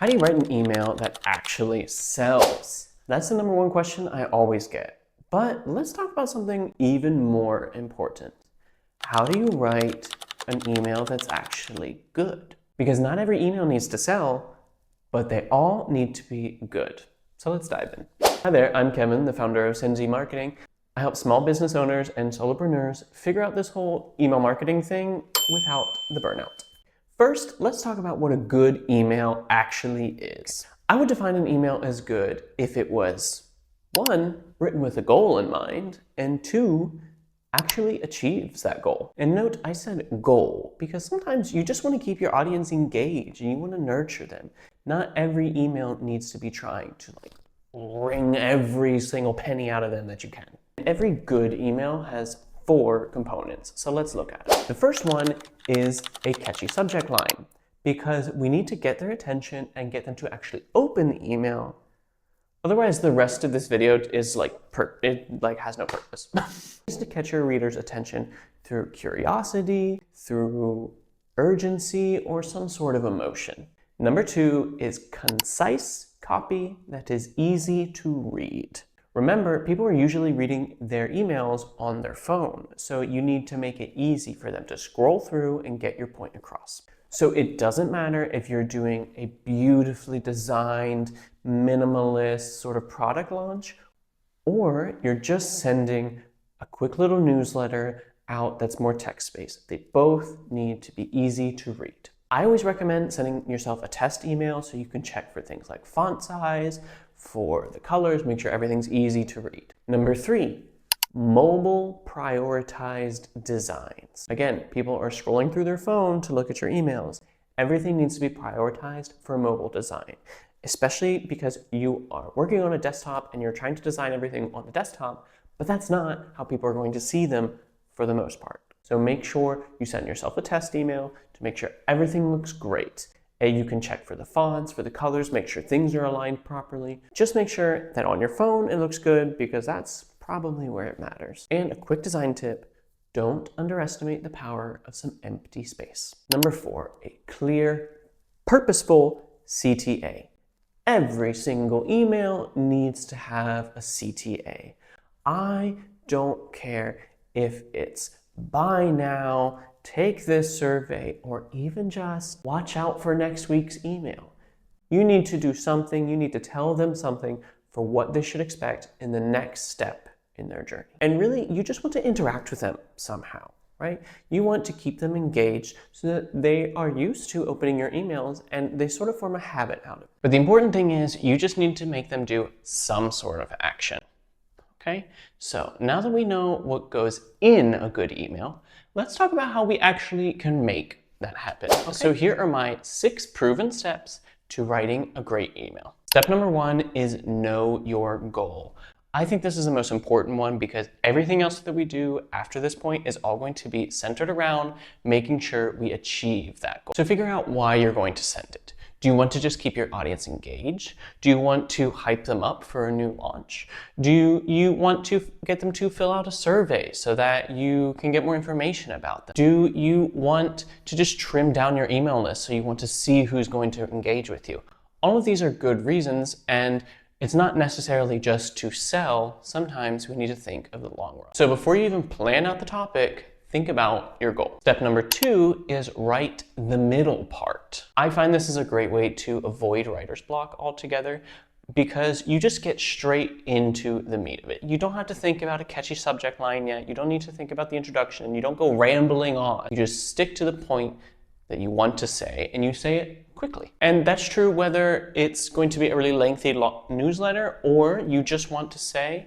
How do you write an email that actually sells? That's the number one question I always get. But let's talk about something even more important. How do you write an email that's actually good? Because not every email needs to sell, but they all need to be good. So let's dive in. Hi there, I'm Kevin, the founder of Senzi Marketing. I help small business owners and solopreneurs figure out this whole email marketing thing without the burnout. First, let's talk about what a good email actually is. I would define an email as good if it was, one, written with a goal in mind, and two, actually achieves that goal. And note, I said goal because sometimes you just want to keep your audience engaged and you want to nurture them. Not every email needs to be trying to wring every single penny out of them that you can. Every good email has 4 components, so let's look at it. The first one is a catchy subject line, because we need to get their attention and get them to actually open the email. Otherwise, the rest of this video is has no purpose. It's to catch your reader's attention through curiosity, through urgency, or some sort of emotion. Number 2 is concise copy that is easy to read. Remember, people are usually reading their emails on their phone, so you need to make it easy for them to scroll through and get your point across. So it doesn't matter if you're doing a beautifully designed, minimalist sort of product launch, or you're just sending a quick little newsletter out that's more text-based. They both need to be easy to read. I always recommend sending yourself a test email so you can check for things like font size, for the colors, make sure everything's easy to read. Number 3, mobile prioritized designs. Again, people are scrolling through their phone to look at your emails. Everything needs to be prioritized for mobile design, especially because you are working on a desktop and you're trying to design everything on the desktop, but that's not how people are going to see them for the most part. So make sure you send yourself a test email to make sure everything looks great. And you can check for the fonts, for the colors, make sure things are aligned properly. Just make sure that on your phone it looks good, because that's probably where it matters. And a quick design tip, don't underestimate the power of some empty space. Number 4, a clear, purposeful CTA. Every single email needs to have a CTA. I don't care if it's buy now, take this survey, or even just watch out for next week's email. You need to do something, you need to tell them something for what they should expect in the next step in their journey. And really, you just want to interact with them somehow, right? You want to keep them engaged so that they are used to opening your emails and they sort of form a habit out of it. But the important thing is you just need to make them do some sort of action. Okay, so now that we know what goes in a good email, let's talk about how we actually can make that happen. Okay. So here are my 6 proven steps to writing a great email. Step number 1 is know your goal. I think this is the most important one because everything else that we do after this point is all going to be centered around making sure we achieve that goal. So figure out why you're going to send it. Do you want to just keep your audience engaged? Do you want to hype them up for a new launch? Do you want to get them to fill out a survey so that you can get more information about them? Do you want to just trim down your email list so you want to see who's going to engage with you? All of these are good reasons, and it's not necessarily just to sell. Sometimes we need to think of the long run. So before you even plan out the topic, think about your goal. Step number 2 is write the middle part. I find this is a great way to avoid writer's block altogether because you just get straight into the meat of it. You don't have to think about a catchy subject line yet. You don't need to think about the introduction. You don't go rambling on. You just stick to the point that you want to say, and you say it quickly. And that's true whether it's going to be a really lengthy newsletter or you just want to say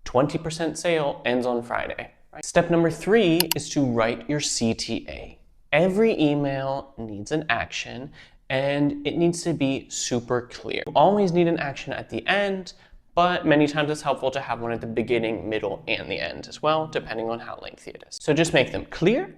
20% sale ends on Friday. Right? Step number 3 is to write your CTA. Every email needs an action and it needs to be super clear. You always need an action at the end, but many times it's helpful to have one at the beginning, middle, and the end as well, depending on how lengthy it is. So just make them clear,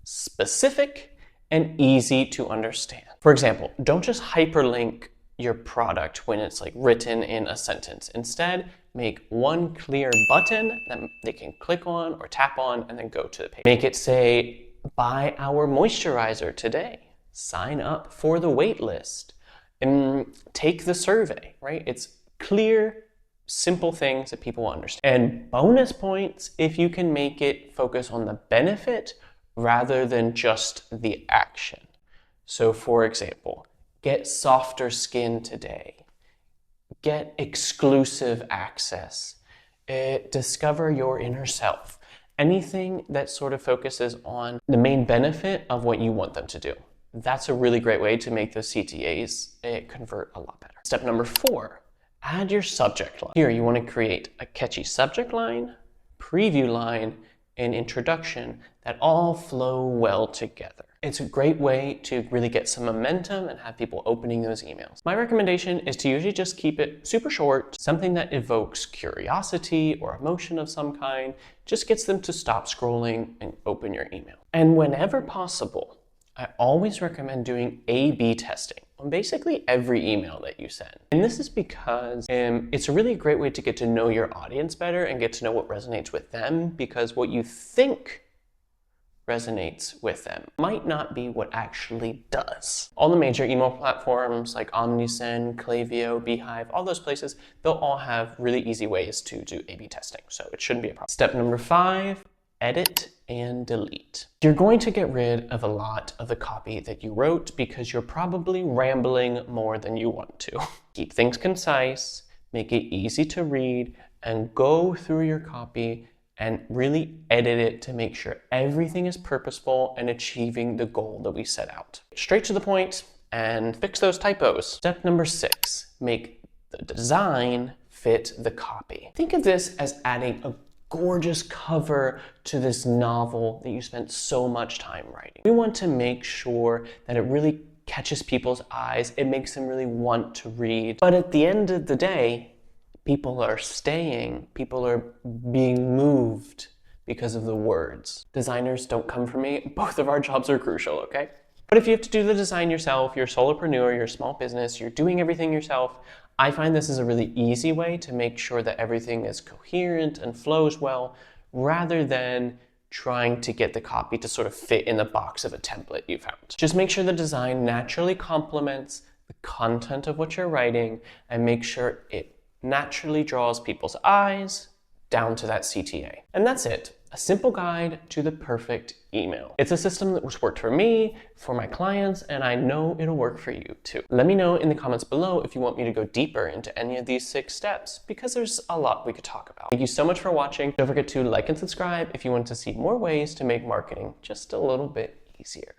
specific, and easy to understand. For example, don't just hyperlink your product when it's written in a sentence. Instead, make one clear button that they can click on or tap on and then go to the page. Make it say, buy our moisturizer today. Sign up for the wait list. Take the survey, right? It's clear, simple things that people understand. And bonus points if you can make it focus on the benefit rather than just the action. So for example, get softer skin today, get exclusive access, discover your inner self. Anything that sort of focuses on the main benefit of what you want them to do. That's a really great way to make those CTAs convert a lot better. Step number 4, add your subject line. Here you want to create a catchy subject line, preview line, and introduction that all flow well together. It's a great way to really get some momentum and have people opening those emails. My recommendation is to usually just keep it super short, something that evokes curiosity or emotion of some kind, just gets them to stop scrolling and open your email. And whenever possible, I always recommend doing A/B testing on basically every email that you send. And this is because it's a really great way to get to know your audience better and get to know what resonates with them, because what you think resonates with them might not be what actually does. All the major email platforms like Omnisend, Klaviyo, Beehive, all those places, they'll all have really easy ways to do A/B testing, so it shouldn't be a problem. Step number 5, edit and delete. You're going to get rid of a lot of the copy that you wrote because you're probably rambling more than you want to. Keep things concise, make it easy to read, and go through your copy and really edit it to make sure everything is purposeful and achieving the goal that we set out. Straight to the point and fix those typos. Step number 6, make the design fit the copy. Think of this as adding a gorgeous cover to this novel that you spent so much time writing. We want to make sure that it really catches people's eyes, it makes them really want to read. But at the end of the day, people are staying, people are being moved because of the words. Designers, don't come for me. Both of our jobs are crucial, okay? But if you have to do the design yourself, you're a solopreneur, you're a small business, you're doing everything yourself, I find this is a really easy way to make sure that everything is coherent and flows well, rather than trying to get the copy to sort of fit in the box of a template you found. Just make sure the design naturally complements the content of what you're writing, and make sure it naturally draws people's eyes down to that CTA. And that's it. A simple guide to the perfect email. It's a system that was worked for me, for my clients, and I know it'll work for you too. Let me know in the comments below if you want me to go deeper into any of these 6 steps, because there's a lot we could talk about. Thank you so much for watching. Don't forget to like and subscribe if you want to see more ways to make marketing just a little bit easier.